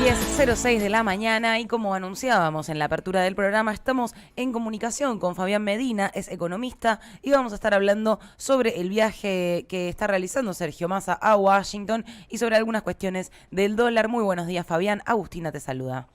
10:06 de la mañana y como anunciábamos en la apertura del programa, estamos en comunicación con Fabián Medina, es economista y vamos a estar hablando sobre el viaje que está realizando Sergio Massa a Washington y sobre algunas cuestiones del dólar. Muy buenos días, Fabián. Agustina te saluda.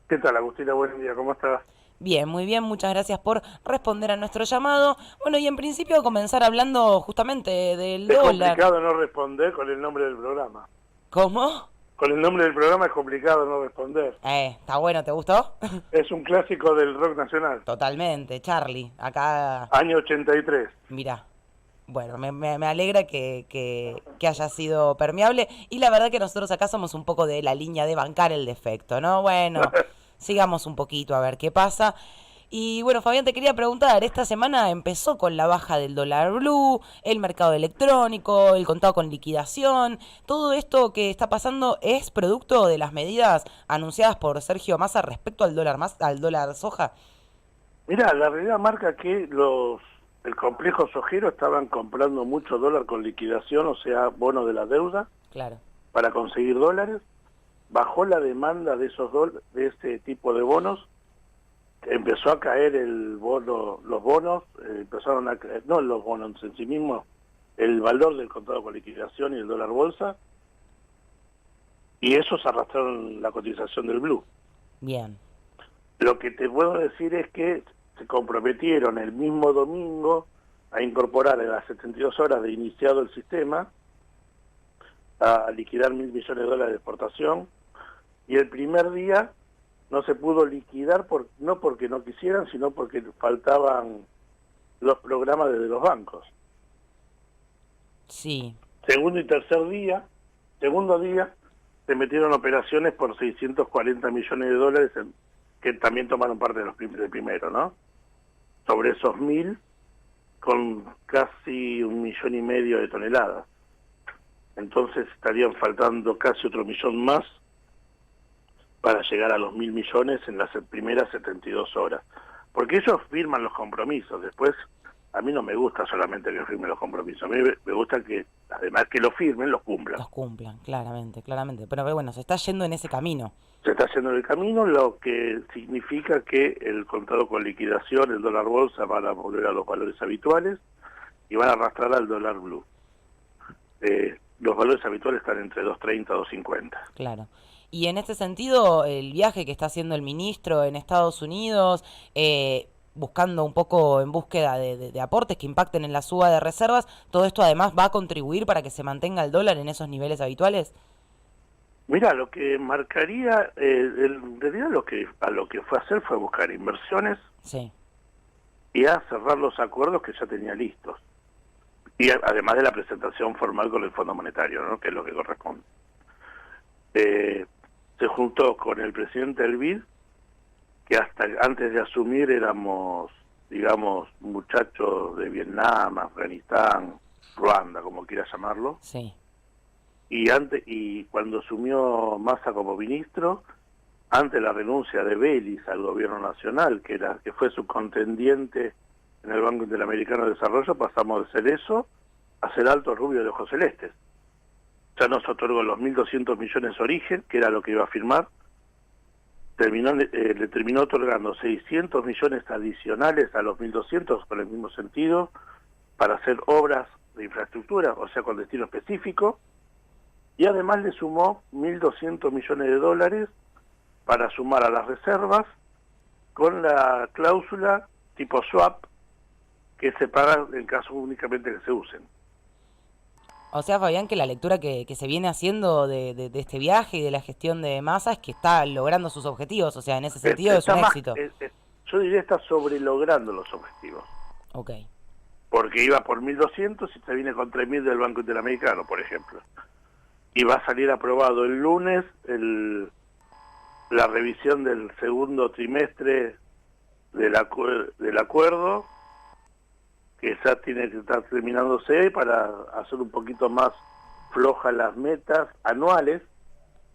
¿Qué tal, Agustina? Buen día, ¿cómo estás? Bien, muy bien, muchas gracias por responder a nuestro llamado. Bueno, y en principio comenzar hablando justamente del Es dólar. complicado no responder con el nombre del programa. ¿Cómo? Con el nombre del programa es complicado no responder. Está bueno, ¿te gustó? Es un clásico del rock nacional. Totalmente, Charlie. Acá, Año 83. mira. Bueno, me alegra que haya sido permeable y la verdad que nosotros acá somos un poco de la línea de bancar el defecto, ¿no? Bueno, sigamos un poquito a ver qué pasa. Y bueno, Fabián, te quería preguntar, esta semana empezó con la baja del dólar blue, el mercado electrónico, el contado con liquidación. ¿Todo esto que está pasando es producto de las medidas anunciadas por Sergio Massa respecto al al dólar soja? Mirá, la realidad marca que el complejo sojero estaban comprando mucho dólar con liquidación, o sea, bonos de la deuda, Claro. para conseguir dólares. Bajó la demanda de de ese tipo de bonos. Empezó a caer los bonos, empezaron a caer, no los bonos en sí mismos, el valor del contado con liquidación y el dólar bolsa, y esos arrastraron la cotización del blue. Bien. Lo que te puedo decir es que se comprometieron el mismo domingo a incorporar en las 72 horas de iniciado el sistema, a liquidar 1.000 millones de dólares de exportación, y el primer día no se pudo liquidar, no porque no quisieran, sino porque faltaban los programas desde los bancos. Sí. Segundo día, se metieron operaciones por 640 millones de dólares, que también tomaron parte de los del primero, ¿no? Sobre esos 1.000, con casi 1,5 millones de toneladas. Entonces estarían faltando casi otro millón más para llegar a los 1.000 millones en las primeras 72 horas. Porque ellos firman los compromisos, después a mí no me gusta solamente que firmen los compromisos, a mí me gusta que, además que lo firmen, los cumplan. Los cumplan, claramente, claramente. Pero bueno, se está yendo en ese camino. Se está haciendo el camino, lo que significa que el contado con liquidación, el dólar bolsa, van a volver a los valores habituales y van a arrastrar al dólar blue. Los valores habituales están entre 2.30 y 2.50. Claro. Y en este sentido, el viaje que está haciendo el ministro en Estados Unidos, buscando un poco en búsqueda de aportes que impacten en la suba de reservas, ¿todo esto además va a contribuir para que se mantenga el dólar en esos niveles habituales? Mira, lo que marcaría, en realidad a lo que fue a hacer fue buscar inversiones Sí. y a cerrar los acuerdos que ya tenía listos. Y además de la presentación formal con el Fondo Monetario, ¿no? Que es lo que corresponde. Se juntó con el presidente del BID, que hasta antes de asumir éramos, digamos, muchachos de Vietnam, Afganistán, Ruanda, como quieras llamarlo. Sí. Y cuando asumió Massa como ministro, ante la renuncia de Vélez al gobierno nacional, que fue su contendiente en el Banco Interamericano de Desarrollo, pasamos de ser eso a ser alto rubio de ojos celestes. Ya nos otorgó los 1.200 millones origen, que era lo que iba a firmar. Le terminó otorgando 600 millones adicionales a los 1.200 con el mismo sentido, para hacer obras de infraestructura, o sea, con destino específico. Y además le sumó 1.200 millones de dólares para sumar a las reservas con la cláusula tipo swap, que se paga en caso únicamente que se usen. O sea, Fabián, que la lectura que se viene haciendo de este viaje y de la gestión de Massa es que está logrando sus objetivos. O sea, en ese sentido es un éxito. Yo diría está sobre logrando los objetivos. Ok. Porque iba por 1.200 y se viene con 3.000 del Banco Interamericano, por ejemplo. Y va a salir aprobado el lunes la revisión del segundo trimestre del acuerdo, que ya tiene que estar terminándose para hacer un poquito más flojas las metas anuales,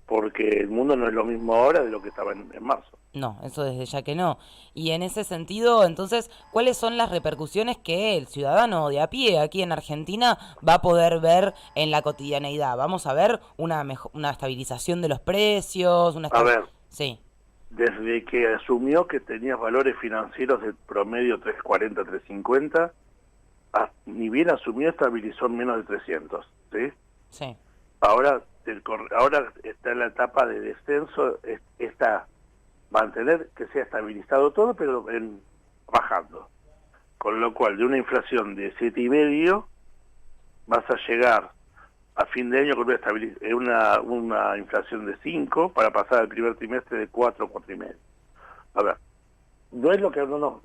porque el mundo no es lo mismo ahora de lo que estaba en marzo. No, eso desde ya que no. Y en ese sentido, entonces, ¿cuáles son las repercusiones que el ciudadano de a pie aquí en Argentina va a poder ver en la cotidianeidad? Vamos a ver una estabilización de los precios, A ver, Sí, desde que asumió que tenía valores financieros de promedio 340, 350, ni bien asumió, estabilizó en menos de 300, ¿sí? sí, Ahora, ahora está en la etapa de descenso, está mantener que sea estabilizado todo, pero bajando. Con lo cual, de una inflación de 7,5, vas a llegar a fin de año con una inflación de 5 para pasar al primer trimestre de 4, 4,5. A ver, no es lo que no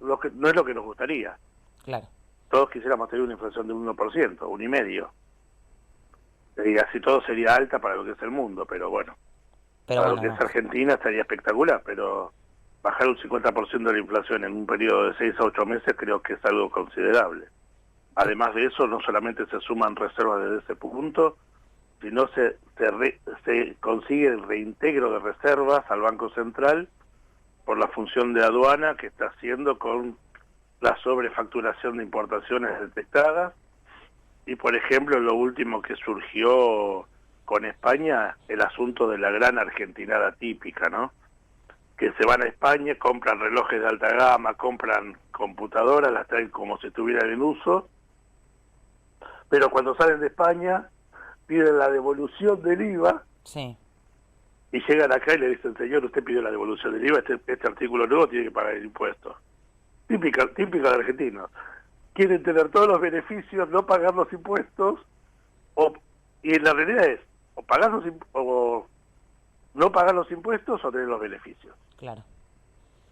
es lo que nos gustaría. claro. Todos quisiéramos tener una inflación de 1%, 1,5%. Y así todo sería alta para lo que es el mundo, pero bueno, Pero para lo bueno, que no. es Argentina estaría espectacular, pero bajar un 50% de la inflación en un periodo de 6 a 8 meses creo que es algo considerable. Además de eso, no solamente se suman reservas desde ese punto, sino se consigue el reintegro de reservas al Banco Central por la función de aduana que está haciendo con la sobrefacturación de importaciones detectadas. Y por ejemplo, lo último que surgió con España, el asunto de la gran argentinada típica, ¿no? Que se van a España, compran relojes de alta gama, compran computadoras, las traen como si estuvieran en uso, pero cuando salen de España piden la devolución del IVA Sí, y llegan acá y le dicen, señor, usted pidió la devolución del IVA, este artículo nuevo tiene que pagar el impuesto. Típica de argentinos. Quieren tener todos los beneficios, no pagar los impuestos, y la realidad es, o no pagar los impuestos o tener los beneficios. claro.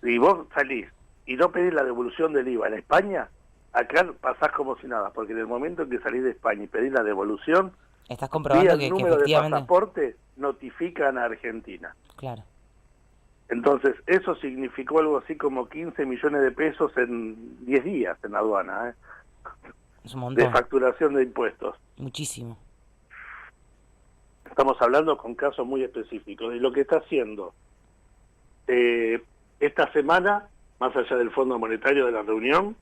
Y vos salís y no pedís la devolución del IVA en España, acá pasás como si nada, porque en el momento en que salís de España y pedís la devolución, Estás vía comprobando el que número de efectivamente... pasaporte, notifican a Argentina. Claro, Entonces, eso significó algo así como 15 millones de pesos en 10 días en la aduana, es un de montón. facturación de impuestos. Muchísimo. Estamos hablando con casos muy específicos. Y lo que está haciendo esta semana, más allá del Fondo Monetario de la reunión,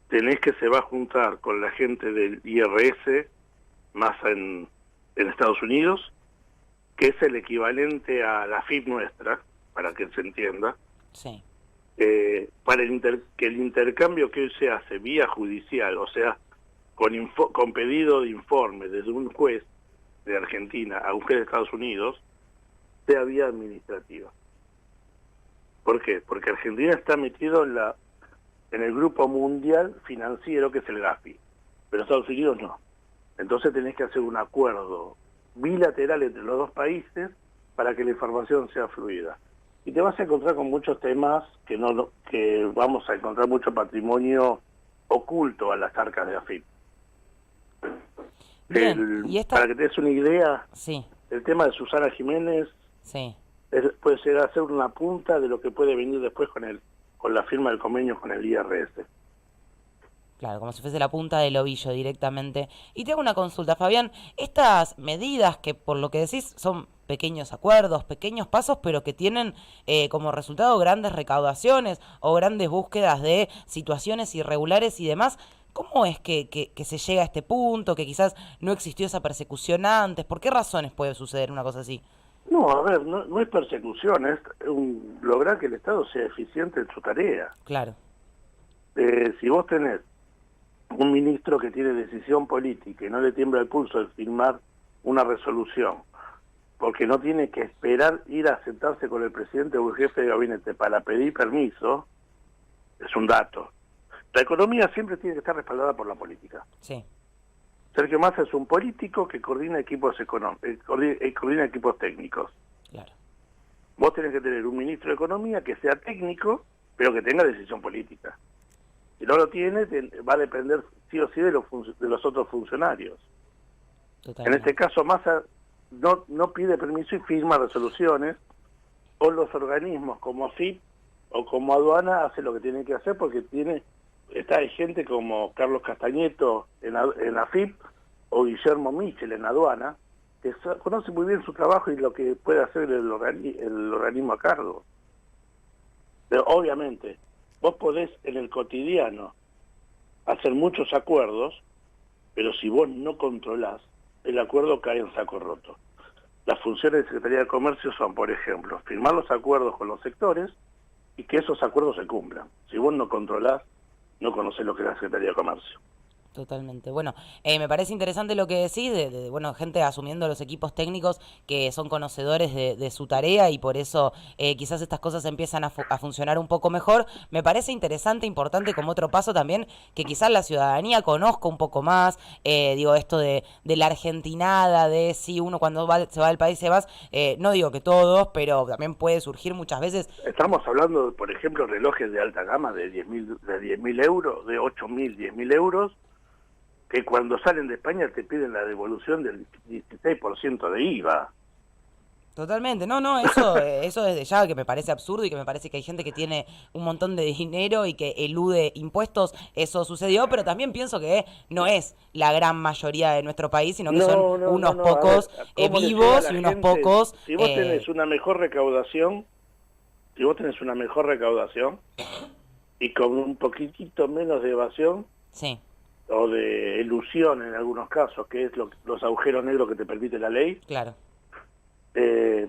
tenés que se va a juntar con la gente del IRS, más en Estados Unidos, que es el equivalente a la FIP nuestra, para que se entienda, Sí, para que el intercambio que hoy se hace vía judicial, o sea, con pedido de informe desde un juez de Argentina a un juez de Estados Unidos, sea vía administrativa. ¿Por qué? Porque Argentina está metido en el grupo mundial financiero que es el GAFI, pero Estados Unidos no. Entonces tenés que hacer un acuerdo bilateral entre los dos países para que la información sea fluida. Y te vas a encontrar con muchos temas que vamos a encontrar mucho patrimonio oculto a las arcas de AFIP. bien. Y esta... Para que te des una idea, Sí, el tema de Susana Jiménez sí, puede llegar a ser una punta de lo que puede venir después con la firma del convenio con el IRS. claro, como si fuese la punta del ovillo directamente. Y te hago una consulta, Fabián. Estas medidas que por lo que decís son pequeños acuerdos, pequeños pasos, pero que tienen como resultado grandes recaudaciones o grandes búsquedas de situaciones irregulares y demás, ¿cómo es que se llega a este punto, que quizás no existió esa persecución antes? ¿Por qué razones puede suceder una cosa así? No, a ver, no es persecución, es lograr que el Estado sea eficiente en su tarea. Claro, Si vos tenés un ministro que tiene decisión política y no le tiembla el pulso de firmar una resolución, porque no tiene que esperar ir a sentarse con el presidente o el jefe de gabinete para pedir permiso, es un dato. La economía siempre tiene que estar respaldada por la política. sí, Sergio Massa es un político que coordina equipos coordina equipos técnicos. claro. Vos tenés que tener un ministro de Economía que sea técnico, pero que tenga decisión política. Si no lo tiene, va a depender sí o sí de los otros funcionarios. En Totalmente. este caso, Massa no pide permiso y firma resoluciones, o los organismos como AFIP o como aduana hacen lo que tienen que hacer porque hay gente como Carlos Castañeto en AFIP o Guillermo Michel en aduana conoce muy bien su trabajo y lo que puede hacer el organismo a cargo. Pero obviamente, vos podés en el cotidiano hacer muchos acuerdos, pero si vos no controlás, el acuerdo cae en saco roto. Las funciones de Secretaría de Comercio son, por ejemplo, firmar los acuerdos con los sectores y que esos acuerdos se cumplan. Si vos no controlás, no conocés lo que es la Secretaría de Comercio. Totalmente. Bueno, me parece interesante lo que decís, bueno, gente asumiendo los equipos técnicos que son conocedores de su tarea y por eso quizás estas cosas empiezan a funcionar un poco mejor. Me parece interesante, importante como otro paso también, que quizás la ciudadanía conozca un poco más, digo, esto de la argentinada, de si uno cuando se va del país se va, no digo que todos, pero también puede surgir muchas veces. Estamos hablando, por ejemplo, relojes de alta gama de 10.000 euros, de 8.000, 10.000 euros, que cuando salen de España te piden la devolución del 16% de IVA. Totalmente, no, eso desde ya que me parece absurdo y que me parece que hay gente que tiene un montón de dinero y que elude impuestos, eso sucedió, pero también pienso que no es la gran mayoría de nuestro país, sino que son unos pocos vivos y unos pocos... Si vos tenés una mejor recaudación, y con un poquitito menos de evasión, sí, o de elusión en algunos casos, que es los agujeros negros que te permite la ley, claro,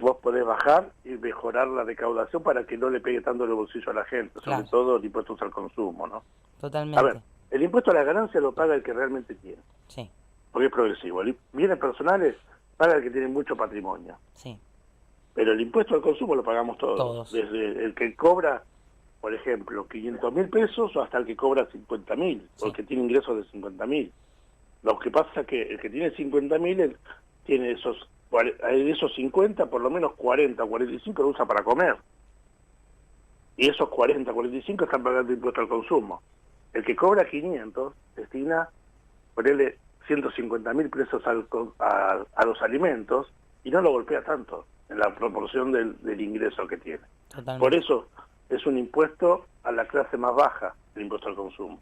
vos podés bajar y mejorar la recaudación para que no le pegue tanto el bolsillo a la gente, claro, sobre todo el impuesto al consumo, ¿no? Totalmente. A ver, el impuesto a la ganancia lo paga el que realmente tiene, sí, porque es progresivo. Bienes personales paga el que tiene mucho patrimonio, sí, pero el impuesto al consumo lo pagamos todos. desde el que cobra, por ejemplo, 500.000 pesos o hasta el que cobra 50.000, porque tiene ingresos de 50.000. Lo que pasa es que el que tiene 50.000 tiene de esos 50, por lo menos 40, 45 lo usa para comer. Y esos 40, 45 están pagando impuesto al consumo. El que cobra 500 destina, ponerle 150.000 pesos a los alimentos y no lo golpea tanto en la proporción del ingreso que tiene. Totalmente. Por eso es un impuesto a la clase más baja, el impuesto al consumo.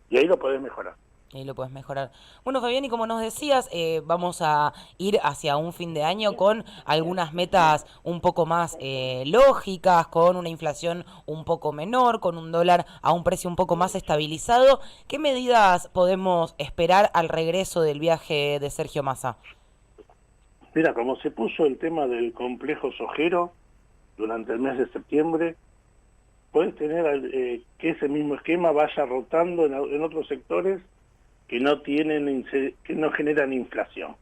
Y ahí lo podés mejorar. Ahí lo puedes mejorar. Bueno, Fabián, y como nos decías, vamos a ir hacia un fin de año con algunas metas un poco más lógicas, con una inflación un poco menor, con un dólar a un precio un poco más estabilizado. ¿Qué medidas podemos esperar al regreso del viaje de Sergio Massa? Mira, como se puso el tema del complejo sojero durante el mes de septiembre, puedes tener que ese mismo esquema vaya rotando en otros sectores que no generan inflación.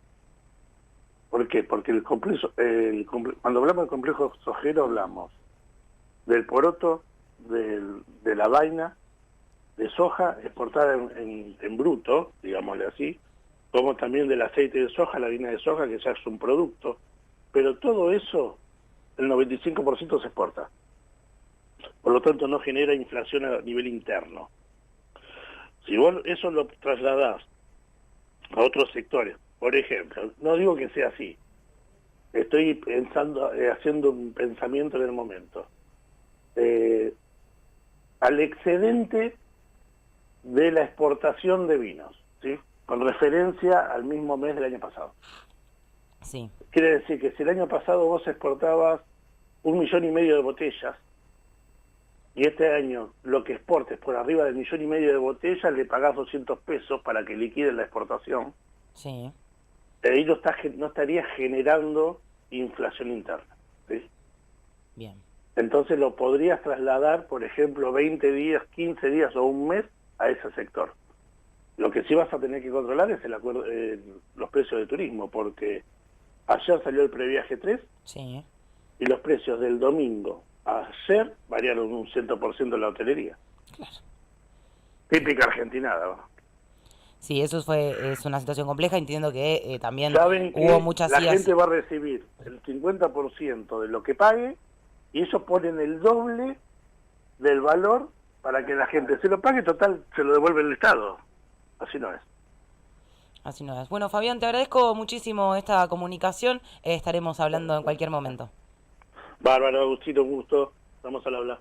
¿Por qué? Porque cuando hablamos del complejo sojero hablamos del poroto, de la vaina de soja exportada en bruto, digámosle así, como también del aceite de soja, la harina de soja, que ya es un producto, pero todo eso, el 95% se exporta. Por lo tanto, no genera inflación a nivel interno. Si vos eso lo trasladás a otros sectores, por ejemplo, no digo que sea así, estoy pensando, haciendo un pensamiento en el momento, al excedente de la exportación de vinos, ¿sí? Con referencia al mismo mes del año pasado. Sí. Quiere decir que si el año pasado vos exportabas 1,5 millones de botellas, y este año lo que exportes por arriba del 1,5 millones de botellas, le pagás 200 pesos para que liquiden la exportación, Sí. ahí no estaría generando inflación interna, ¿sí? Bien. Entonces lo podrías trasladar, por ejemplo, 20 días, 15 días o un mes a ese sector. Lo que sí vas a tener que controlar es los precios de turismo, porque ayer salió el previaje 3 Sí. y los precios del domingo a ayer variaron un 100% en la hotelería. Claro. Típica argentinada, ¿no? Sí, es una situación compleja. Entiendo que también Saben que hubo muchas la idas. gente va a recibir el 50% de lo que pague y ellos ponen el doble del valor para que la gente se lo pague, total, se lo devuelve el Estado. Así no es. Así no es. Bueno, Fabián, te agradezco muchísimo esta comunicación. Estaremos hablando en cualquier momento. Bárbaro, Agustito, un gusto. Vamos al hablar.